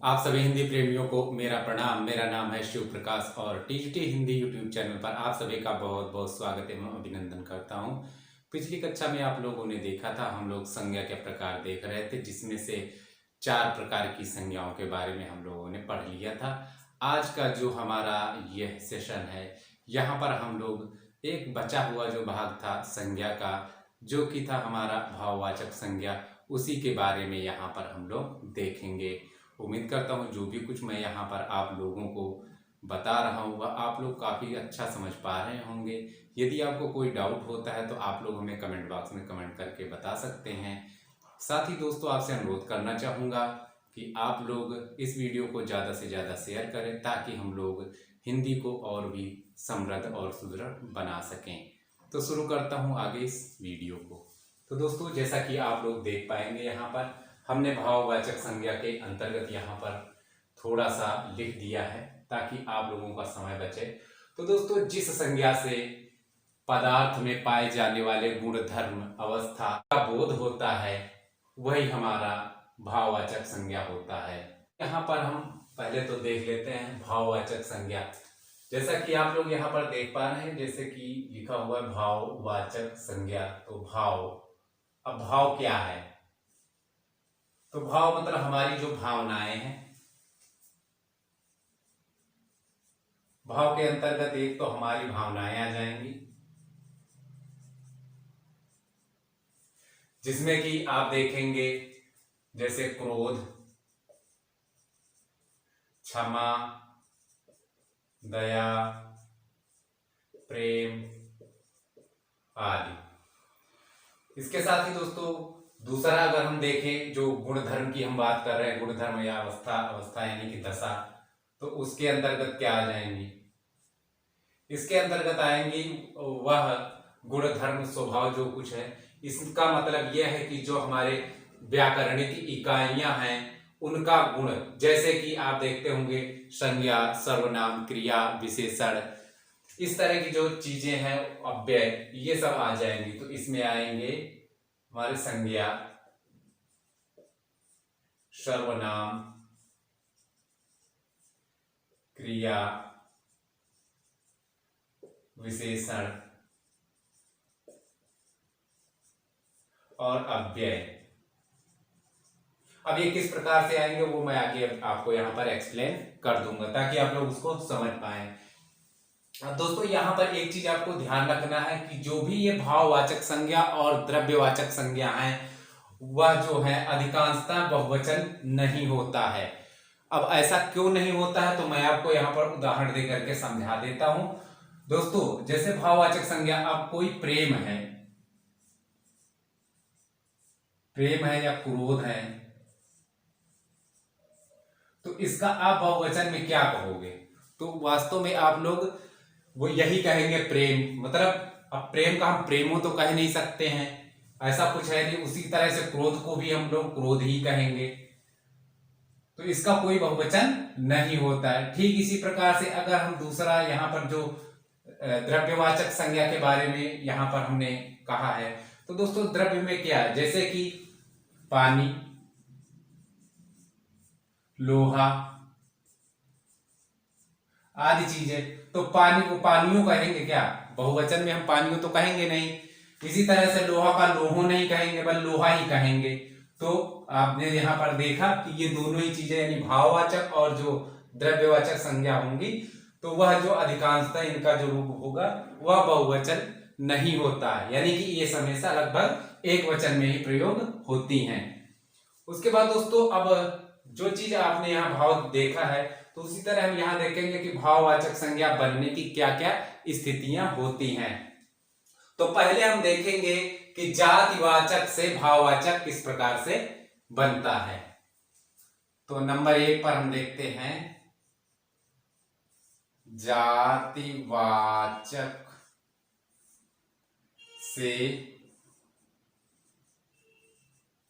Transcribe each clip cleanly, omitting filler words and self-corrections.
आप सभी हिंदी प्रेमियों को मेरा प्रणाम। मेरा नाम है शिव प्रकाश और टीजीटी हिंदी यूट्यूब चैनल पर आप सभी का बहुत बहुत स्वागत एवं अभिनंदन करता हूं। पिछली कक्षा में आप लोगों ने देखा था, हम लोग संज्ञा के प्रकार देख रहे थे, जिसमें से 4 प्रकार की संज्ञाओं के बारे में हम लोगों ने पढ़ लिया था। आज का जो हमारा यह सेशन है, यहाँ पर हम लोग एक बचा हुआ जो भाग था संज्ञा का, जो कि था हमारा भाववाचक संज्ञा, उसी के बारे में यहाँ पर हम लोग देखेंगे। उम्मीद करता हूँ जो भी कुछ मैं यहाँ पर आप लोगों को बता रहा हूँ वह आप लोग काफ़ी अच्छा समझ पा रहे होंगे। यदि आपको कोई डाउट होता है तो आप लोग हमें कमेंट बॉक्स में कमेंट करके बता सकते हैं। साथ ही दोस्तों, आपसे अनुरोध करना चाहूँगा कि आप लोग इस वीडियो को ज़्यादा से ज़्यादा शेयर करें, ताकि हम लोग हिंदी को और भी समृद्ध और सुदृढ़ बना सकें। तो शुरू करता हूँ आगे इस वीडियो को। तो दोस्तों, जैसा कि आप लोग देख पाएंगे, यहाँ पर हमने भाववाचक संज्ञा के अंतर्गत यहाँ पर थोड़ा सा लिख दिया है, ताकि आप लोगों का समय बचे। तो दोस्तों, जिस संज्ञा से पदार्थ में पाए जाने वाले गुण, धर्म, अवस्था का बोध होता है, वही हमारा भाववाचक संज्ञा होता है। यहाँ पर हम पहले तो देख लेते हैं भाववाचक संज्ञा। जैसा कि आप लोग यहाँ पर देख पा रहे हैं, जैसे कि लिखा हुआ है भाववाचक संज्ञा। तो भाव, अब भाव क्या है? तो भाव मतलब हमारी जो भावनाएं हैं। भाव के अंतर्गत एक तो हमारी भावनाएं आ जाएंगी, जिसमें कि आप देखेंगे जैसे क्रोध, क्षमा, दया, प्रेम आदि। इसके साथ ही दोस्तों, दूसरा अगर हम देखें, जो गुण धर्म की हम बात कर रहे हैं, गुण धर्म या अवस्था यानी कि दशा, तो उसके अंतर्गत क्या आ जाएंगी? इसके अंतर्गत आएंगी वह गुण धर्म स्वभाव जो कुछ है। इसका मतलब यह है कि जो हमारे व्याकरणिक इकाइयां हैं उनका गुण, जैसे कि आप देखते होंगे संज्ञा, सर्वनाम, क्रिया, विशेषण, इस तरह की जो चीजें हैं, अव्यय, ये सब आ जाएंगी। तो इसमें आएंगे हमारे संज्ञा, सर्वनाम, क्रिया, विशेषण और अव्यय। अब ये किस प्रकार से आएंगे वो मैं आगे आपको यहाँ पर एक्सप्लेन कर दूंगा, ताकि आप लोग उसको समझ पाए। दोस्तों, यहाँ पर एक चीज आपको ध्यान रखना है कि जो भी ये भाववाचक संज्ञा और द्रव्यवाचक संज्ञा है, वह जो है अधिकांशतः बहुवचन नहीं होता है। अब ऐसा क्यों नहीं होता है, तो मैं आपको यहाँ पर उदाहरण दे करके समझा देता हूं। दोस्तों, जैसे भाववाचक संज्ञा, अब कोई प्रेम है, या क्रोध है, तो इसका आप बहुवचन में क्या कहोगे? तो वास्तव में आप लोग वो यही कहेंगे प्रेम। मतलब अब प्रेम का हम प्रेमो तो कह नहीं सकते हैं, ऐसा कुछ है नहीं। उसी तरह से क्रोध को भी हम लोग क्रोध ही कहेंगे, तो इसका कोई बहुवचन नहीं होता है। ठीक इसी प्रकार से अगर हम दूसरा यहाँ पर जो द्रव्यवाचक संज्ञा के बारे में यहाँ पर हमने कहा है, तो दोस्तों द्रव्य में क्या है? जैसे कि पानी, लोहा आदि चीजें। तो पानी को पानियों कहेंगे क्या? बहुवचन में हम पानियों तो कहेंगे नहीं। इसी तरह से लोहा का लोहो नहीं कहेंगे, बल लोहा ही कहेंगे। तो आपने यहाँ पर देखा कि ये दोनों ही चीजें, यानी भाववाचक और जो द्रव्यवाचक संज्ञा होंगी, तो वह जो अधिकांशतः इनका जो रूप होगा वह बहुवचन नहीं होता है, यानी कि ये हमेशा लगभग एक वचन में ही प्रयोग होती हैं। उसके बाद दोस्तों, अब जो चीज आपने यहाँ भाव देखा है, तो उसी तरह हम यहाँ देखेंगे कि भाववाचक संज्ञा बनने की क्या क्या स्थितियां होती हैं। तो पहले हम देखेंगे कि जातिवाचक से भाववाचक किस प्रकार से बनता है। तो नंबर 1 पर हम देखते हैं जातिवाचक से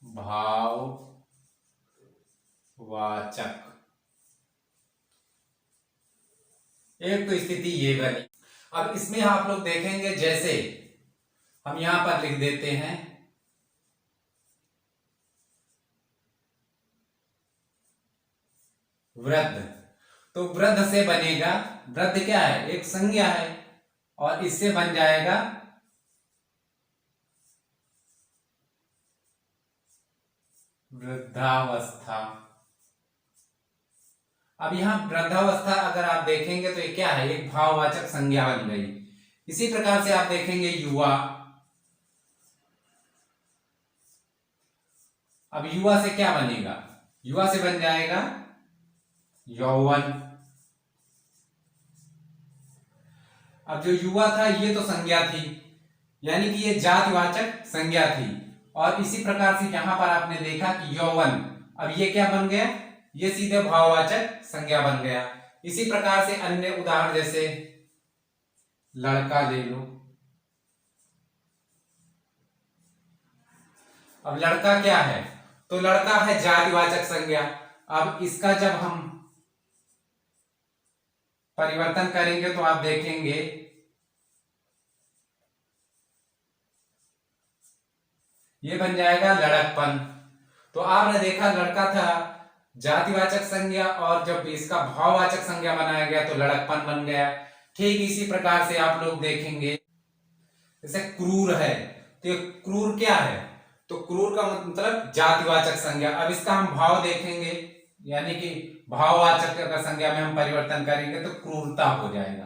भाववाचक। एक तो स्थिति ये बनी। अब इसमें आप लोग देखेंगे, जैसे हम यहां पर लिख देते हैं वृद्ध। तो वृद्ध से बनेगा, वृद्ध क्या है, एक संज्ञा है, और इससे बन जाएगा वृद्धावस्था। अब यहां वृद्धावस्था अगर आप देखेंगे तो ये क्या है, एक भाववाचक संज्ञा बन गई। इसी प्रकार से आप देखेंगे युवा। अब युवा से क्या बनेगा, युवा से बन जाएगा यौवन। अब जो युवा था ये तो संज्ञा थी, यानी कि ये जातिवाचक संज्ञा थी, और इसी प्रकार से यहां पर आपने देखा कि यौवन, अब ये क्या बन गया, ये सीधे भाववाचक संज्ञा बन गया। इसी प्रकार से अन्य उदाहरण जैसे लड़का ले लो। अब लड़का क्या है, तो लड़का है जातिवाचक संज्ञा। अब इसका जब हम परिवर्तन करेंगे तो आप देखेंगे ये बन जाएगा लड़कपन। तो आपने देखा लड़का था जातिवाचक संज्ञा, और जब इसका भाववाचक संज्ञा बनाया गया तो लड़कपन बन गया। ठीक इसी प्रकार से आप लोग देखेंगे जैसे क्रूर है, तो ये क्रूर क्या है, तो क्रूर का मतलब जातिवाचक संज्ञा। अब इसका हम भाव देखेंगे, यानी कि भाववाचक का संज्ञा में हम परिवर्तन करेंगे तो क्रूरता हो जाएगा।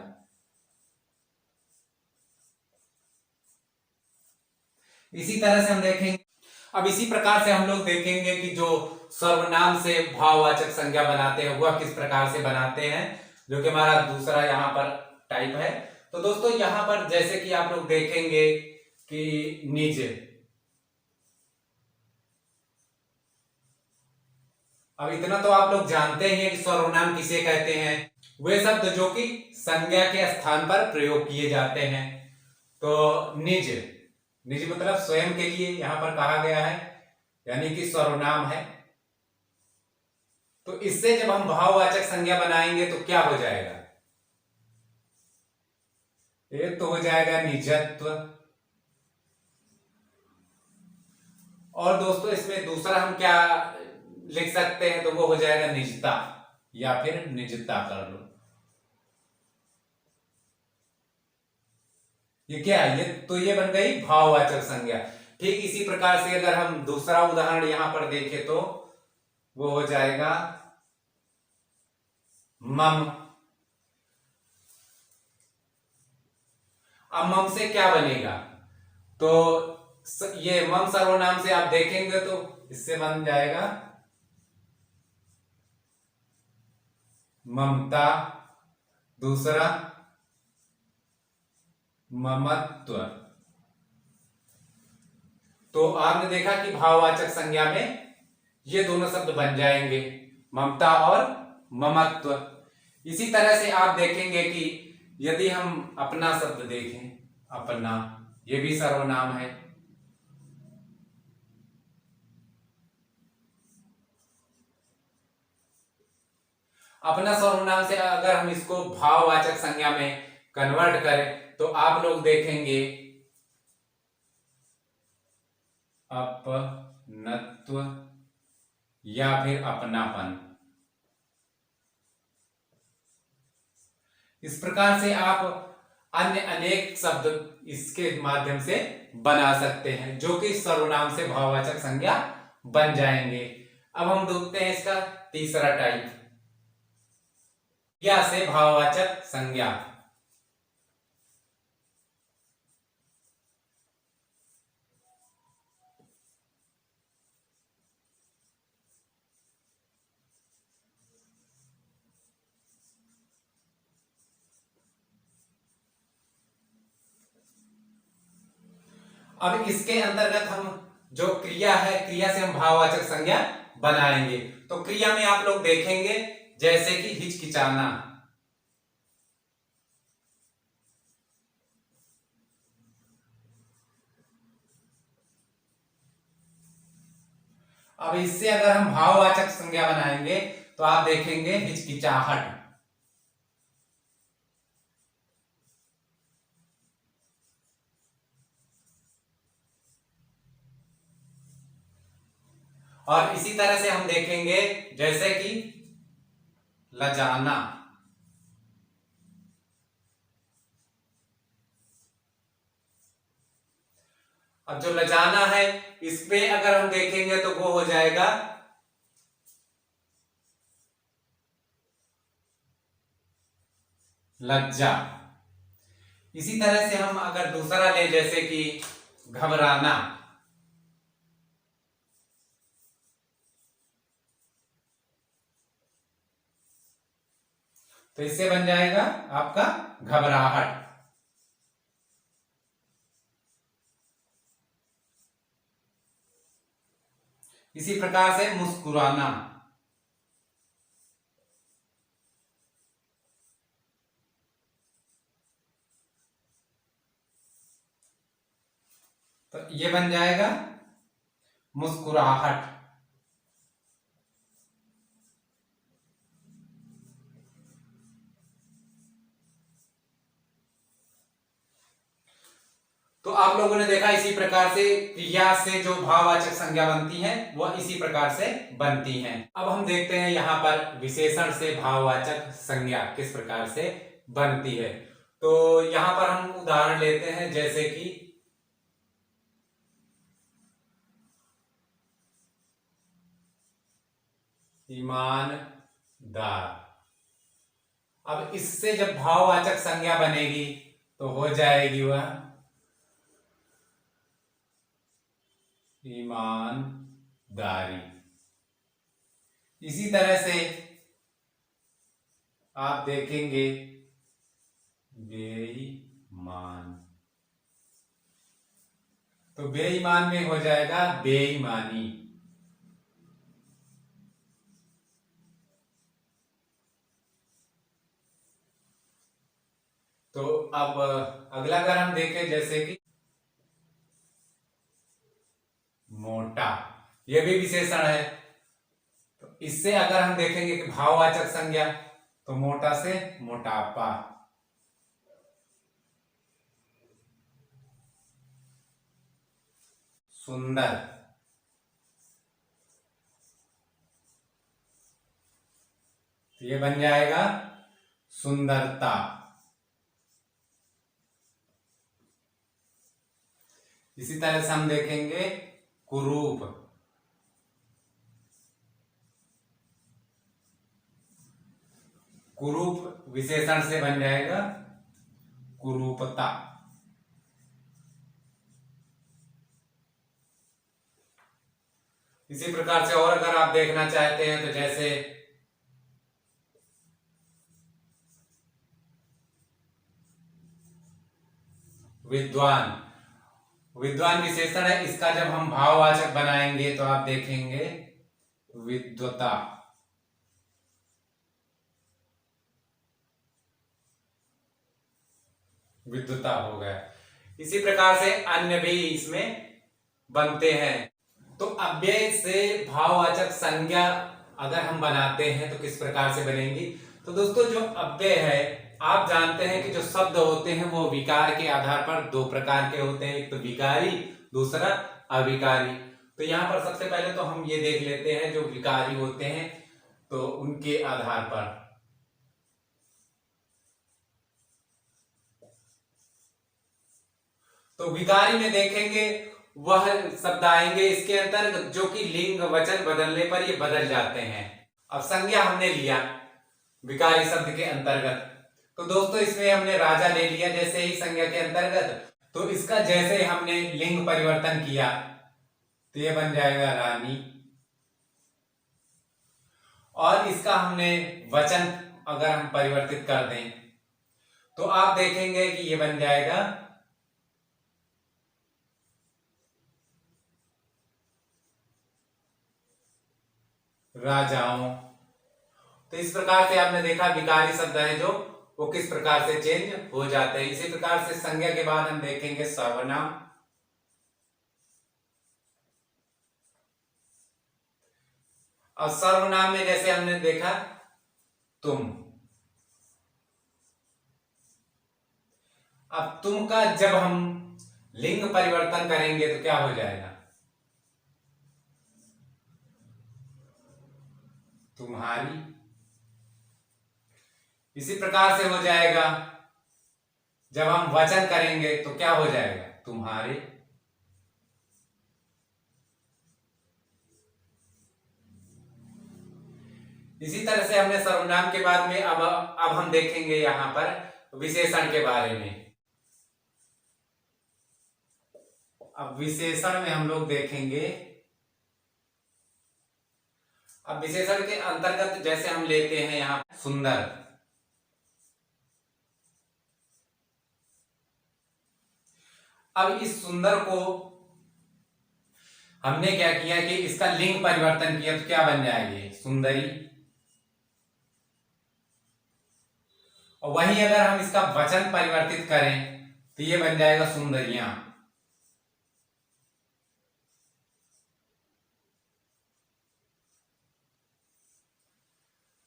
इसी तरह से हम देखेंगे, अब इसी प्रकार से हम लोग देखेंगे कि जो सर्वनाम से भाववाचक संज्ञा बनाते हैं वह किस प्रकार से बनाते हैं, जो कि हमारा दूसरा यहाँ पर टाइप है। तो दोस्तों यहाँ पर जैसे कि आप लोग देखेंगे कि निज, अब इतना तो आप लोग जानते ही हैं कि सर्वनाम किसे कहते हैं, वे शब्द जो कि संज्ञा के स्थान पर प्रयोग किए जाते हैं। तो निज, निज मतलब स्वयं के लिए यहां पर कहा गया है, यानी कि सर्वनाम है। तो इससे जब हम भाववाचक संज्ञा बनाएंगे तो क्या हो जाएगा, एक तो हो जाएगा निजत्व, और दोस्तों इसमें दूसरा हम क्या लिख सकते हैं, तो वो हो जाएगा निजता, या फिर निजता कर लो। ये क्या है, ये तो ये बन गई भाववाचक संज्ञा। ठीक इसी प्रकार से अगर हम दूसरा उदाहरण यहां पर देखें तो वो हो जाएगा मम। अब मम से क्या बनेगा, तो ये मम सर्वनाम से आप देखेंगे तो इससे बन जाएगा ममता, दूसरा ममत्व। तो आपने देखा कि भाववाचक संज्ञा में ये दोनों शब्द बन जाएंगे, ममता और ममत्व। इसी तरह से आप देखेंगे कि यदि हम अपना शब्द देखें, अपना, ये भी सर्वनाम है। अपना सर्वनाम से अगर हम इसको भाववाचक संज्ञा में कन्वर्ट करें तो आप लोग देखेंगे अपनत्व या फिर अपनापन। इस प्रकार से आप अन्य अनेक शब्द इसके माध्यम से बना सकते हैं, जो कि सर्वनाम से भाववाचक संज्ञा बन जाएंगे। अब हम देखते हैं इसका तीसरा टाइप, क्रिया से भाववाचक संज्ञा। अब इसके अंतर्गत हम जो क्रिया है, क्रिया से हम भाववाचक संज्ञा बनाएंगे। तो क्रिया में आप लोग देखेंगे जैसे कि हिचकिचाना। अब इससे अगर हम भाववाचक संज्ञा बनाएंगे तो आप देखेंगे हिचकिचाहट। और इसी तरह से हम देखेंगे जैसे कि लजाना। अब जो लजाना है इसमें अगर हम देखेंगे तो वो हो जाएगा लज्जा। इसी तरह से हम अगर दूसरा ले जैसे कि घबराना, तो इससे बन जाएगा आपका घबराहट। इसी प्रकार से मुस्कुराना, तो ये बन जाएगा मुस्कुराहट। तो आप लोगों ने देखा इसी प्रकार से क्रिया से जो भाववाचक संज्ञा बनती है वह इसी प्रकार से बनती हैं। अब हम देखते हैं यहाँ पर विशेषण से भाववाचक संज्ञा किस प्रकार से बनती है। तो यहाँ पर हम उदाहरण लेते हैं जैसे कि ईमानदार। अब इससे जब भाववाचक संज्ञा बनेगी तो हो जाएगी वह ईमानदारी। इसी तरह से आप देखेंगे बेईमान, तो बेईमान में हो जाएगा बेईमानी। तो अब अगला अगर हम देखें जैसे कि मोटा, यह भी विशेषण है। तो इससे अगर हम देखेंगे कि भाववाचक संज्ञा, तो मोटा से मोटापा। सुंदर, तो ये बन जाएगा सुंदरता। इसी तरह से हम देखेंगे कुरूप, कुरूप विशेषण से बन जाएगा कुरूपता। इसी प्रकार से और अगर आप देखना चाहते हैं तो जैसे विद्वान, विद्वान विशेषण है, इसका जब हम भाववाचक बनाएंगे तो आप देखेंगे विद्वता। विद्वता हो गया। इसी प्रकार से अन्य भी इसमें बनते हैं। तो अव्यय से भाववाचक संज्ञा अगर हम बनाते हैं तो किस प्रकार से बनेंगी। तो दोस्तों जो अव्यय है, आप जानते हैं कि जो शब्द होते हैं वो विकार के आधार पर दो प्रकार के होते हैं, एक तो विकारी, दूसरा अविकारी। तो यहाँ पर सबसे पहले तो हम ये देख लेते हैं जो विकारी होते हैं तो उनके आधार पर। तो विकारी में देखेंगे वह शब्द आएंगे इसके अंतर्गत जो कि लिंग वचन बदलने पर ये बदल जाते हैं। अब संज्ञा हमने लिया विकारी शब्द के अंतर्गत, तो दोस्तों इसमें हमने राजा ले लिया जैसे ही संज्ञा के अंतर्गत, तो इसका जैसे हमने लिंग परिवर्तन किया तो ये बन जाएगा रानी। और इसका हमने वचन अगर हम परिवर्तित कर दें तो आप देखेंगे कि ये बन जाएगा राजाओं। तो इस प्रकार से आपने देखा विकारी शब्द है जो वो किस प्रकार से चेंज हो जाते हैं। इसी प्रकार से संज्ञा के बाद हम देखेंगे सर्वनाम। और सर्वनाम में जैसे हमने देखा तुम, अब तुम का जब हम लिंग परिवर्तन करेंगे तो क्या हो जाएगा, तुम्हारी। इसी प्रकार से हो जाएगा जब हम वचन करेंगे तो क्या हो जाएगा, तुम्हारे। इसी तरह से हमने सर्वनाम के बाद में अब हम देखेंगे यहां पर विशेषण के बारे में। अब विशेषण में हम लोग देखेंगे, अब विशेषण के अंतर्गत जैसे हम लेते हैं यहां सुंदर। अब इस सुंदर को हमने क्या किया कि इसका लिंग परिवर्तन किया, तो क्या बन जाएगी, सुंदरी। और वहीं अगर हम इसका वचन परिवर्तित करें तो ये बन जाएगा सुंदरियां।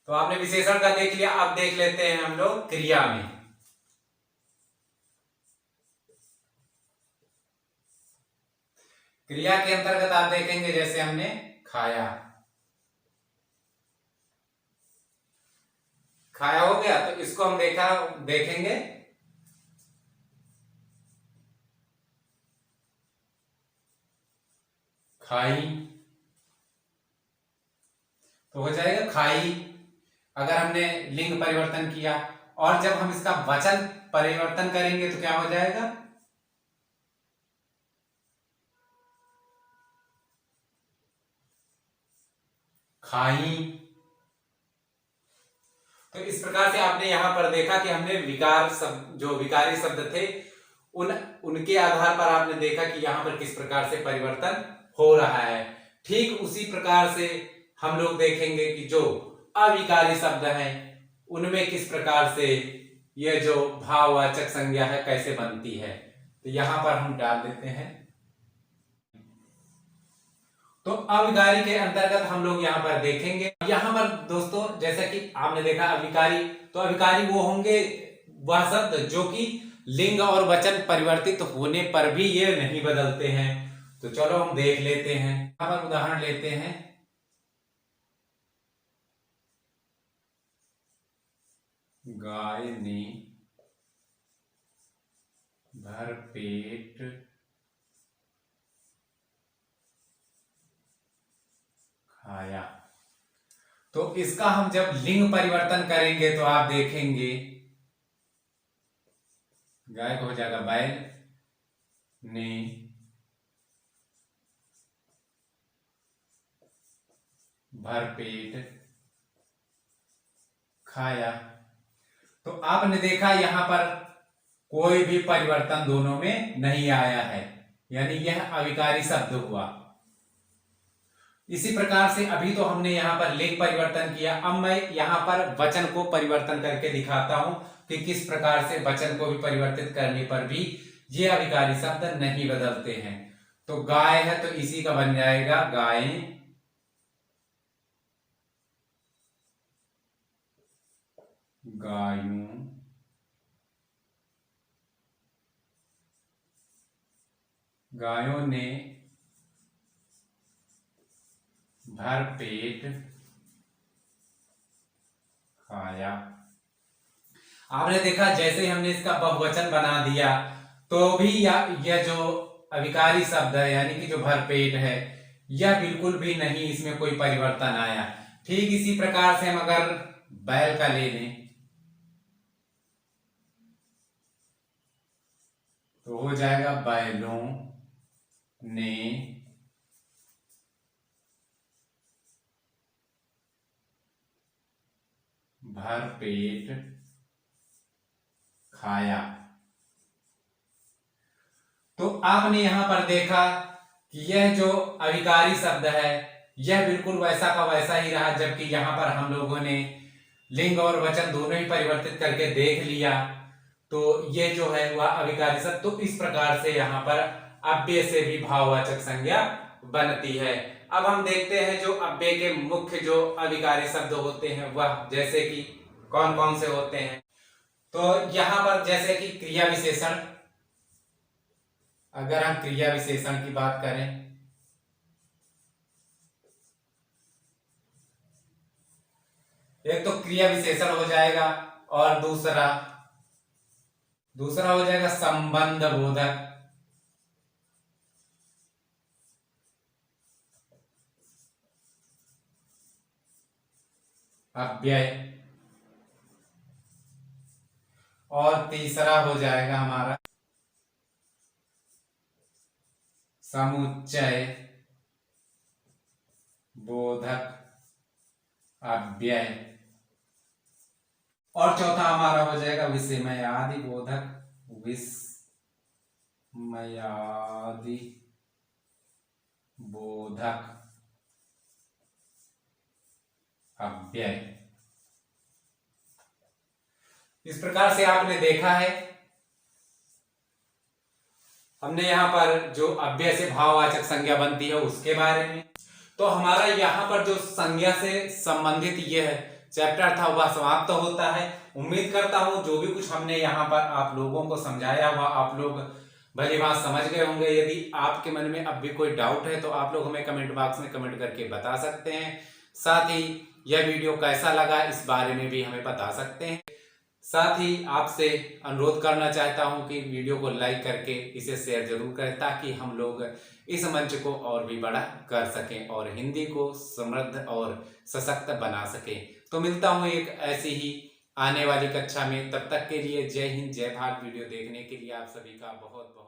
तो आपने विशेषण का देख लिया, अब देख लेते हैं हम लोग क्रिया में। क्रिया के अंतर्गत आप देखेंगे जैसे हमने खाया, खाया हो गया, तो इसको हम देखेंगे खाई, तो हो जाएगा खाई अगर हमने लिंग परिवर्तन किया। और जब हम इसका वचन परिवर्तन करेंगे तो क्या हो जाएगा, खाई। तो इस प्रकार से आपने यहां पर देखा कि हमने विकार शब्द, जो विकारी शब्द थे, उनके आधार पर आपने देखा कि यहां पर किस प्रकार से परिवर्तन हो रहा है। ठीक उसी प्रकार से हम लोग देखेंगे कि जो अविकारी शब्द हैं उनमें किस प्रकार से यह जो भाववाचक संज्ञा है कैसे बनती है। तो यहां पर हम डाल देते हैं। तो अविकारी के अंतर्गत हम लोग यहां पर देखेंगे, यहां पर दोस्तों जैसा कि आपने देखा अविकारी, तो अविकारी वो होंगे वह शब्द जो कि लिंग और वचन परिवर्तित होने पर भी ये नहीं बदलते हैं। तो चलो हम देख लेते हैं, यहां पर उदाहरण लेते हैं। गाय ने भर पेट खाया। तो इसका हम जब लिंग परिवर्तन करेंगे तो आप देखेंगे गाय को हो जाएगा बैल ने भर पेट खाया। तो आपने देखा यहां पर कोई भी परिवर्तन दोनों में नहीं आया है, यानी यह अविकारी शब्द हुआ। इसी प्रकार से अभी तो हमने यहां पर लिंग परिवर्तन किया, अब मैं यहां पर वचन को परिवर्तन करके दिखाता हूं कि किस प्रकार से वचन को भी परिवर्तित करने पर भी ये अविकारी शब्द नहीं बदलते हैं। तो गाय है तो इसी का बन जाएगा गाय, गायों, गायों ने भर पेट खाया। आपने देखा जैसे हमने इसका बहुवचन बना दिया तो भी यह जो अविकारी शब्द है यानी कि जो भरपेट है यह बिल्कुल भी नहीं, इसमें कोई परिवर्तन आया। ठीक इसी प्रकार से हम अगर बैल का ले लें तो हो जाएगा बैलों ने भर पेट खाया। तो आपने यहां पर देखा कि यह जो अविकारी शब्द है यह बिल्कुल वैसा का वैसा ही रहा, जबकि यहां पर हम लोगों ने लिंग और वचन दोनों ही परिवर्तित करके देख लिया। तो ये जो है वह अविकारी शब्द, तो इस प्रकार से यहां पर अव्यय से भी भाववाचक संज्ञा बनती है। अब हम देखते हैं जो अव्यय के मुख्य जो अविकारी शब्द होते हैं वह जैसे कि कौन कौन से होते हैं। तो यहां पर जैसे कि क्रिया विशेषण, अगर हम क्रिया विशेषण की बात करें एक तो क्रिया विशेषण हो जाएगा और दूसरा हो जाएगा संबंध बोधक। अव्यय। और तीसरा हो जाएगा हमारा समुच्चय बोधक अव्यय। और चौथा हमारा हो जाएगा विषमयादि बोधक विषमयादि बोधक अव्यय। इस प्रकार से आपने देखा है, हमने यहाँ पर जो अव्यय से भाववाचक संज्ञा बनती है उसके बारे में। तो हमारा यहाँ पर जो संज्ञा से संबंधित यह चैप्टर था वह समाप्त होता है। उम्मीद करता हूँ जो भी कुछ हमने यहाँ पर आप लोगों को समझाया वह आप लोग भली बात समझ गए होंगे। यदि आपके मन में अब भी कोई डाउट है तो आप लोग हमें कमेंट बॉक्स में कमेंट करके बता सकते हैं। साथ ही यह वीडियो कैसा लगा इस बारे में भी हमें बता सकते हैं। साथ ही आपसे अनुरोध करना चाहता हूं कि वीडियो को लाइक करके इसे शेयर जरूर करें ताकि हम लोग इस मंच को और भी बड़ा कर सकें और हिंदी को समृद्ध और सशक्त बना सकें। तो मिलता हूं एक ऐसी ही आने वाली कक्षा में। तब तक के लिए जय हिंद जय भारत। वीडियो देखने के लिए आप सभी का बहुत बहुत